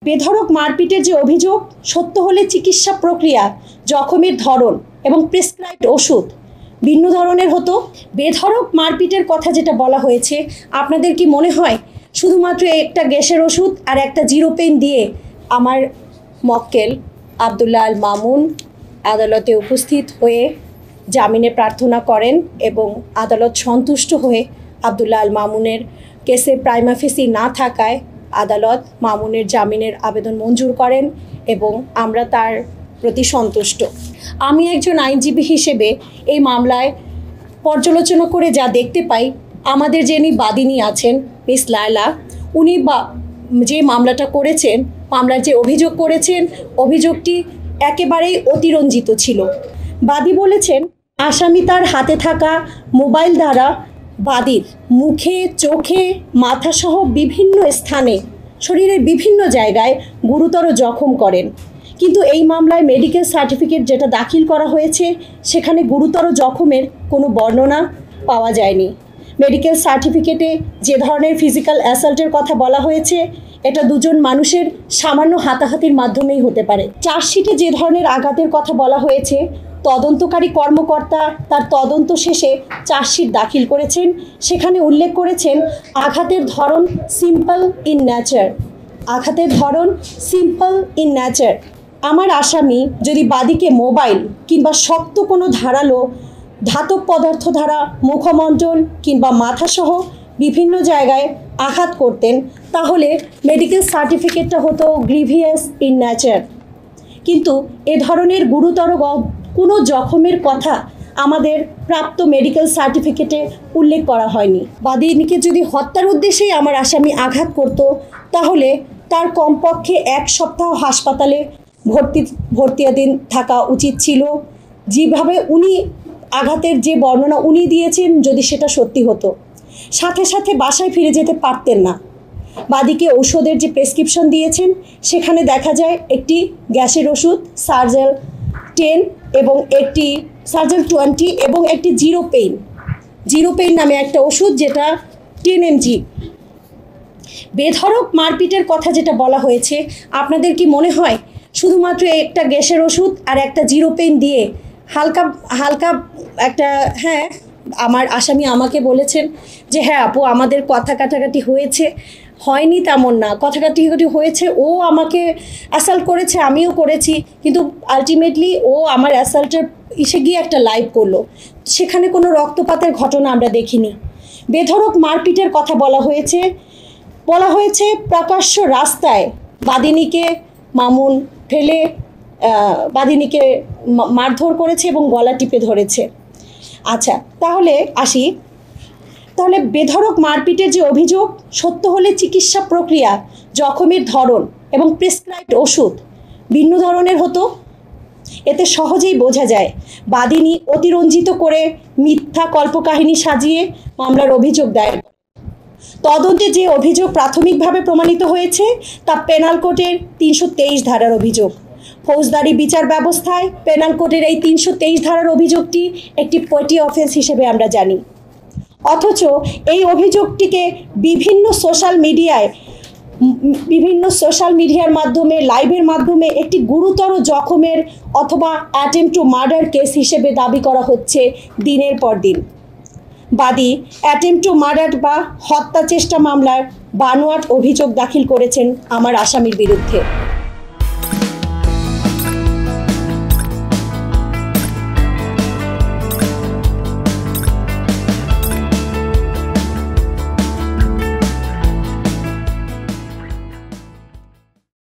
বেধড়ক মারপিটের যে অভিযোগ সত্য হলে চিকিৎসা প্রক্রিয়া, জখমের ধরন এবং প্রেসক্রাইবড ওষুধ ভিন্ন ধরনের হতো। বেধড়ক মারপিটের কথা যেটা বলা হয়েছে, আপনাদের কি মনে হয় শুধুমাত্র একটা গ্যাসের ওষুধ আর একটা জিরো পেইন দিয়ে আমার মক্কেল আব্দুল্লাহ আল মামুন আদালতে উপস্থিত হয়ে জামিনে প্রার্থনা করেন এবং আদালত সন্তুষ্ট হয়ে আব্দুল্লাহ আল মামুনের কেসে প্রাইমা ফেসি না থাকায় আদালত মামুনের জামিনের আবেদন মঞ্জুর করেন এবং আমরা তার প্রতি সন্তুষ্ট। আমি একজন আইনজীবী হিসেবে এই মামলায় পর্যালোচনা করে যা দেখতে পাই, আমাদের যিনি বাদীনি আছেন মিস লায়লা, উনি যে মামলাটা করেছেন, মামলার যে অভিযোগ করেছেন, অভিযোগটি একেবারেই অতিরঞ্জিত ছিল। বাদী বলেছেন আসামি তার হাতে থাকা মোবাইল দ্বারা বাদীর মুখে, চোখে, মাথাসহ বিভিন্ন স্থানে শরীরের বিভিন্ন জায়গায় গুরুতর জখম করেন। কিন্তু এই মামলায় মেডিকেল সার্টিফিকেট যেটা দাখিল করা হয়েছে, সেখানে গুরুতর জখমের কোনো বর্ণনা পাওয়া যায়নি। মেডিকেল সার্টিফিকেটে যে ধরনের ফিজিক্যাল অ্যাসাল্টের কথা বলা হয়েছে, এটা দুজন মানুষের সামান্য হাতাহাতির মাধ্যমেই হতে পারে। চার্জশিটে যে ধরনের আঘাতের কথা বলা হয়েছে, তদন্তকারী কর্মকর্তা তার তদন্ত শেষে চার্জশিট দাখিল করেছেন। সেখানে উল্লেখ করেছেন আঘাতের ধরন সিম্পল ইন নেচার। আঘাতের ধরন সিম্পল ইন নেচার। আমার আসামি যদি বাদীকে মোবাইল কিংবা শক্ত কোনো ধারালো ধাতব পদার্থ দ্বারা মুখমণ্ডল কিংবা মাথাসহ বিভিন্ন জায়গায় আঘাত করতেন, তাহলে মেডিকেল সার্টিফিকেটটা হতো গ্রিভিয়াস ইন নেচার। কিন্তু এ ধরনের গুরুতর কোনো জখমের কথা আমাদের প্রাপ্ত মেডিকেল সার্টিফিকেটে উল্লেখ করা হয়নি। বাদীকে যদি হত্যার উদ্দেশ্যেই আমার আসামি আঘাত করত, তাহলে তার কমপক্ষে 1 সপ্তাহ হাসপাতালে ভর্তিয়াধীন থাকা উচিত ছিল। যেভাবে উনি আঘাতের যে বর্ণনা উনি দিয়েছেন, যদি সেটা সত্যি হতো, সাথে সাথে বাসায় ফিরে যেতে পারতেন না। বাদীকে ঔষধের যে প্রেসক্রিপশন দিয়েছেন, সেখানে দেখা যায় একটি গ্যাসের ওষুধ সার্জেল 10 এবং একটি সার্জেল 20 এবং একটি জিরো পেইন নামে একটা ওষুধ, যেটা 10 mg। বেধড়ক মারপিটের কথা যেটা বলা হয়েছে, আপনাদের কি মনে হয় শুধুমাত্র একটা গ্যাসের ওষুধ আর একটা জিরো পেইন দিয়ে হালকা একটা, হ্যাঁ, আমার আসামি আমাকে বলেছেন যে হ্যাঁ আপু, আমাদের কথা কাটাকাটি হয়নি তেমন না, কথা কাটাকাটি হয়েছে, ও আমাকে অ্যাসাল্ট করেছে, আমিও করেছি, কিন্তু আলটিমেটলি ও আমার অ্যাসাল্টের এসে গিয়ে একটা লাইভ করলো, সেখানে কোনো রক্তপাতের ঘটনা আমরা দেখিনি। বেধড়ক মারপিটের কথা বলা হয়েছে প্রকাশ্য রাস্তায় বাদিনীকে মামুন ফেলে বাদিনীকে মারধর করেছে এবং গলা টিপে ধরেছে। আচ্ছা, তাহলে বেধড়ক মারপিটের যে অভিযোগ সত্য হলে চিকিৎসা প্রক্রিয়া, জখমের ধরন এবং প্রেসক্রাইবড ওষুধ ভিন্ন ধরনের হতো। এতে সহজেই বোঝা যায় বাদিনী অতিরঞ্জিত করে মিথ্যা কল্পকাহিনী সাজিয়ে মামলার অভিযোগ দায়ের। তদন্তে যে অভিযোগ প্রাথমিকভাবে প্রমাণিত হয়েছে, তা পেনাল কোডের 323 ধারার অভিযোগ। ফৌজদারি বিচার ব্যবস্থায় পেনাল কোডের এই 323 ধারার অভিযোগটি একটি পেটি অফেন্স হিসেবে আমরা জানি। অথচ এই অভিযোগটিকে বিভিন্ন সোশ্যাল মিডিয়ার মাধ্যমে, লাইভের মাধ্যমে একটি গুরুতর জখমের অথবা অ্যাটেম্পট টু মার্ডার কেস হিসেবে দাবি করা হচ্ছে দিনের পর দিন। বাদী অ্যাটেম্পট টু মার্ডার বা হত্যা চেষ্টা মামলার বানোয়াট অভিযোগ দাখিল করেছেন আমার আসামির বিরুদ্ধে।